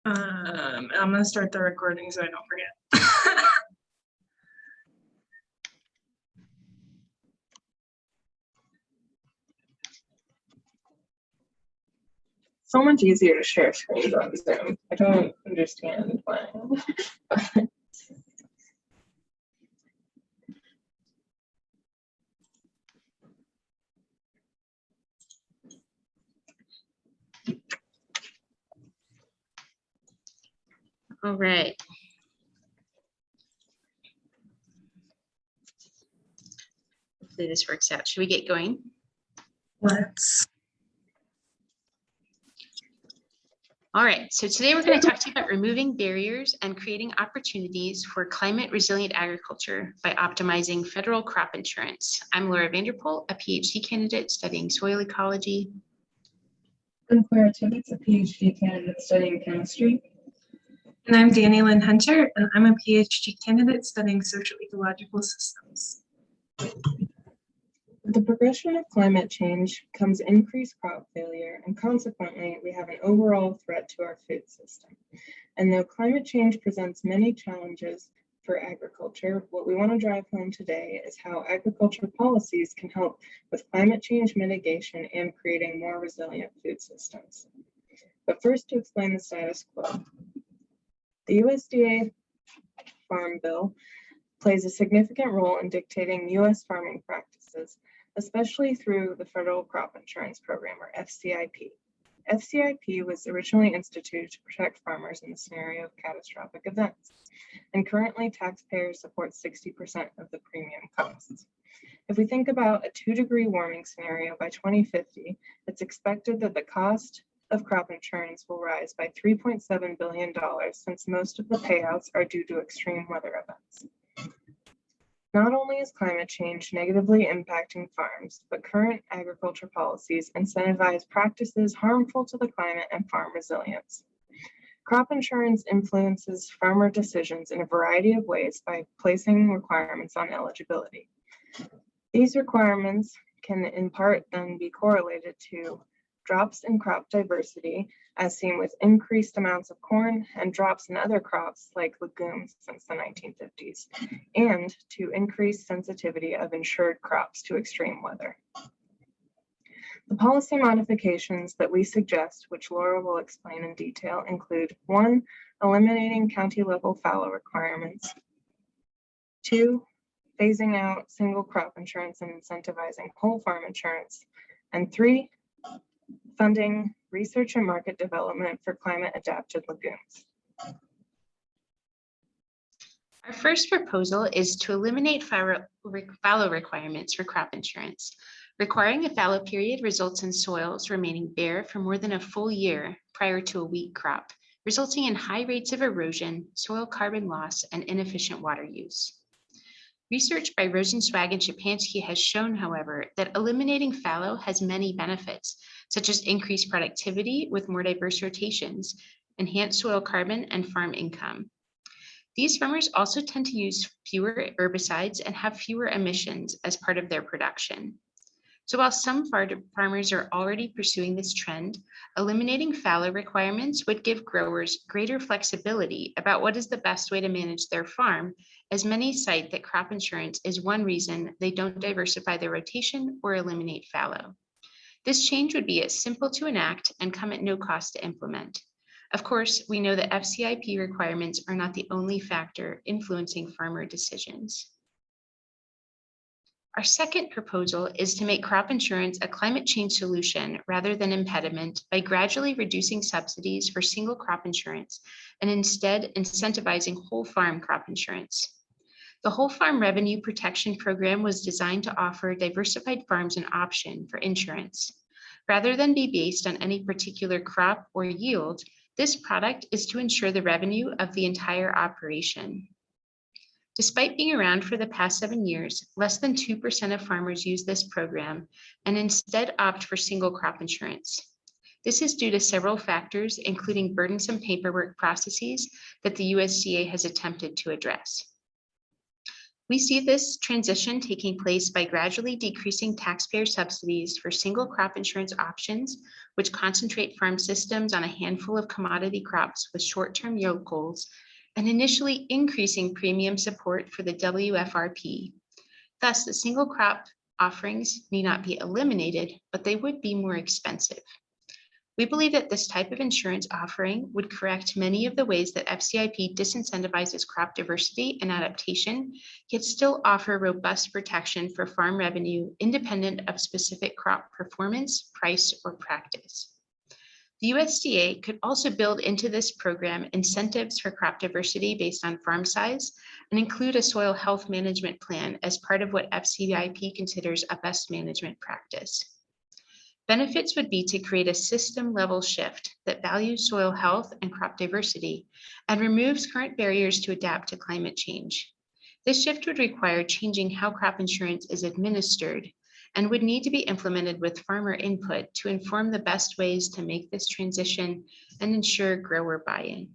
I'm gonna start the recording so I don't forget. So much easier to share screens on Zoom. I don't understand why. All right. Hopefully this works out. Should we get going? Let's. All right, so today we're going to talk to you about removing barriers and creating opportunities for climate resilient agriculture by optimizing federal crop insurance. I'm Laura Vanderpool, a PhD candidate studying soil ecology. I'm Clara Tibbetts, a PhD candidate studying chemistry. And I'm Dani Lin Hunter, and I'm a PhD candidate studying social ecological systems. With the progression of climate change comes increased crop failure, and consequently, we have an overall threat to our food system. And though climate change presents many challenges for agriculture, what we want to drive home today is how agriculture policies can help with climate change mitigation and creating more resilient food systems. But first, to explain the status quo. The USDA Farm Bill plays a significant role in dictating U.S. farming practices, especially through the Federal Crop Insurance Program, or FCIP. FCIP was originally instituted to protect farmers in the scenario of catastrophic events, and currently taxpayers support 60% of the premium costs. If we think about a 2-degree warming scenario by 2050, it's expected that the cost of crop insurance will rise by $3.7 billion, since most of the payouts are due to extreme weather events. Not only is climate change negatively impacting farms, but current agriculture policies incentivize practices harmful to the climate and farm resilience. Crop insurance influences farmer decisions in a variety of ways by placing requirements on eligibility. These requirements can in part then be correlated to drops in crop diversity, as seen with increased amounts of corn, and drops in other crops like legumes since the 1950s, and to increased sensitivity of insured crops to extreme weather. The policy modifications that we suggest, which Laura will explain in detail, include 1, eliminating county-level fallow requirements, 2, phasing out single crop insurance and incentivizing whole farm insurance, and 3, funding research and market development for climate-adapted legumes. Our first proposal is to eliminate fallow requirements for crop insurance. Requiring a fallow period results in soils remaining bare for more than a full year prior to a wheat crop, resulting in high rates of erosion, soil carbon loss, and inefficient water use. Research by Rosenzweig and Szczepanski has shown, however, that eliminating fallow has many benefits, such as increased productivity with more diverse rotations, enhanced soil carbon, and farm income. These farmers also tend to use fewer herbicides and have fewer emissions as part of their production. So while some farmers are already pursuing this trend, eliminating fallow requirements would give growers greater flexibility about what is the best way to manage their farm, as many cite that crop insurance is one reason they don't diversify their rotation or eliminate fallow. This change would be simple to enact and come at no cost to implement. Of course, we know that FCIP requirements are not the only factor influencing farmer decisions. Our second proposal is to make crop insurance a climate change solution rather than impediment by gradually reducing subsidies for single crop insurance and instead incentivizing whole farm crop insurance. The Whole Farm Revenue Protection Program was designed to offer diversified farms an option for insurance. Rather than be based on any particular crop or yield, this product is to ensure the revenue of the entire operation. Despite being around for the past 7 years, less than 2% of farmers use this program and instead opt for single crop insurance. This is due to several factors, including burdensome paperwork processes that the USDA has attempted to address. We see this transition taking place by gradually decreasing taxpayer subsidies for single crop insurance options which concentrate farm systems on a handful of commodity crops with short-term yield goals, and initially increasing premium support for the WFRP. Thus, the single crop offerings need not be eliminated, but they would be more expensive. We believe that this type of insurance offering would correct many of the ways that FCIP disincentivizes crop diversity and adaptation, yet still offer robust protection for farm revenue independent of specific crop performance, price, or practice. The USDA could also build into this program incentives for crop diversity based on farm size and include a soil health management plan as part of what FCIP considers a best management practice. Benefits would be to create a system-level shift that values soil health and crop diversity and removes current barriers to adapt to climate change. This shift would require changing how crop insurance is administered and would need to be implemented with farmer input to inform the best ways to make this transition and ensure grower buy-in.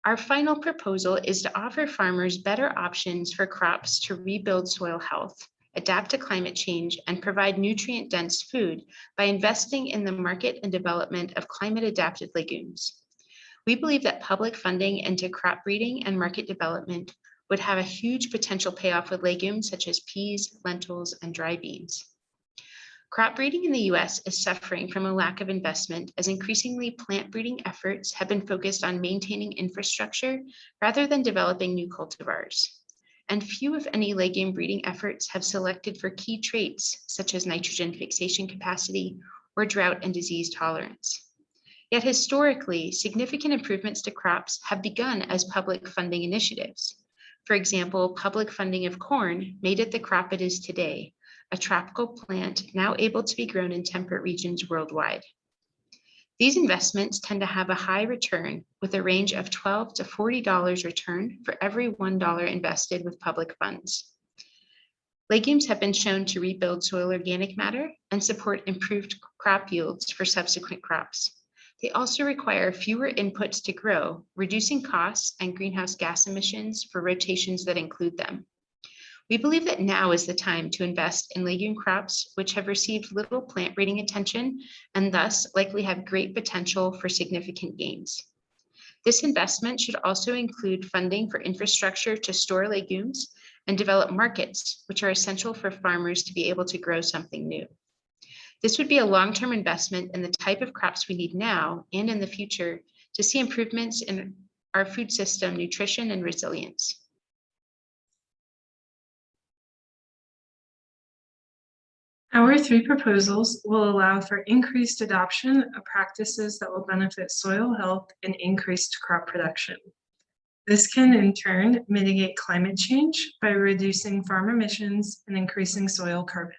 Our final proposal is to offer farmers better options for crops to rebuild soil health, adapt to climate change, and provide nutrient-dense food by investing in the market and development of climate-adapted legumes. We believe that public funding into crop breeding and market development would have a huge potential payoff with legumes such as peas, lentils, and dry beans. Crop breeding in the US is suffering from a lack of investment as increasingly plant breeding efforts have been focused on maintaining infrastructure rather than developing new cultivars. And few, if any, legume breeding efforts have selected for key traits such as nitrogen fixation capacity or drought and disease tolerance. Yet historically, significant improvements to crops have begun as public funding initiatives. For example, public funding of corn made it the crop it is today, a tropical plant now able to be grown in temperate regions worldwide. These investments tend to have a high return with a range of $12 to $40 return for every $1 invested with public funds. Legumes have been shown to rebuild soil organic matter and support improved crop yields for subsequent crops. They also require fewer inputs to grow, reducing costs and greenhouse gas emissions for rotations that include them. We believe that now is the time to invest in legume crops, which have received little plant breeding attention and thus likely have great potential for significant gains. This investment should also include funding for infrastructure to store legumes and develop markets, which are essential for farmers to be able to grow something new. This would be a long-term investment in the type of crops we need now and in the future to see improvements in our food system, nutrition, and resilience. Our three proposals will allow for increased adoption of practices that will benefit soil health and increased crop production. This can in turn mitigate climate change by reducing farm emissions and increasing soil carbon.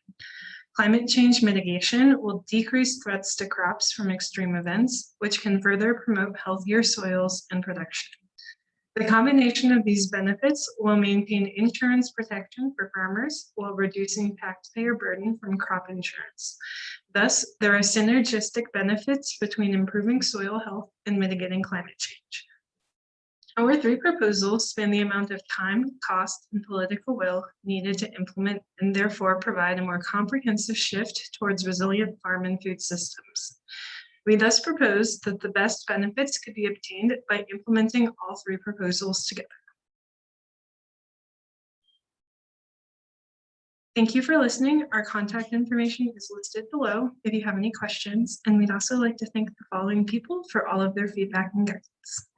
Climate change mitigation will decrease threats to crops from extreme events, which can further promote healthier soils and production. The combination of these benefits will maintain insurance protection for farmers while reducing taxpayer burden from crop insurance. Thus, there are synergistic benefits between improving soil health and mitigating climate change. Our three proposals span the amount of time, cost, and political will needed to implement and therefore provide a more comprehensive shift towards resilient farm and food systems. We thus propose that the best benefits could be obtained by implementing all three proposals together. Thank you for listening. Our contact information is listed below if you have any questions, and we'd also like to thank the following people for all of their feedback and guidance.